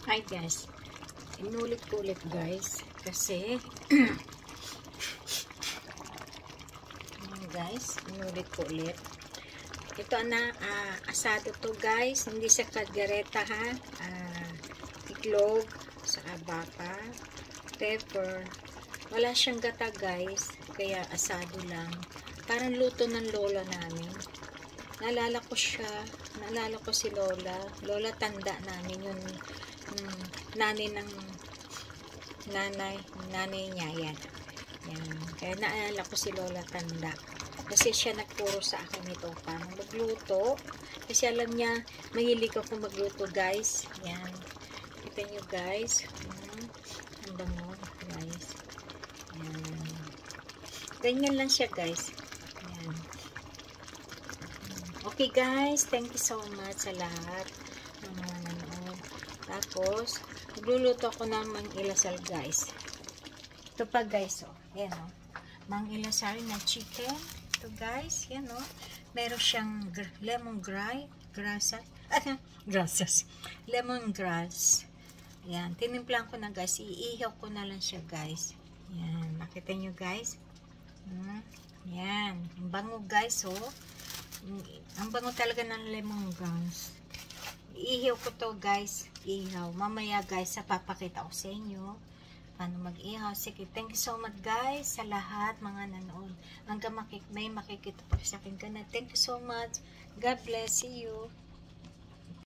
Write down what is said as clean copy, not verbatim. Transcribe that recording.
Hi guys, inulit ko ulit guys kasi guys, inulit ko ulit. Ito na asado to guys, hindi sa kaldereta ha. Itlog, saka baka, pepper. Wala siyang gata guys, kaya asado lang. Parang luto ng lola namin. Naalala ko siya, naalala ko si lola. Lola tanda namin yung nanay ng nanay niya yan. Yan. Kaya naalala ko si lola tanda. Kasi siya nagturo sa akin ito paano magluto. Kasi alam niya, mahilig ako magluto guys. Yan. Kita nyo guys. Ang bango guys. Yan. Ganyan lang siya guys. Yan. Okay guys, thank you so much sa lahat ng mga nanonood. Tapos, magluluto ako ng mang-ilasal guys. Ito pa guys, oh. Yan oh. Mang-ilasal na chicken. Ito guys, yan oh. Meron siyang lemongrass. Lemongrass. Yan, tinimplan ko na guys. Iihaw ko na lang siya guys. Yan, makita nyo guys. Yan, ang bango guys oh. Ang bango talaga ng lemongrass. Iihaw ko to guys. Ihaw. Mamaya guys, papakita ko sa inyo paano mag-ihaw. Sige, thank you so much guys sa lahat mga nanood. Hanggang may makikita pa sa akin ka na. Thank you so much. God bless you.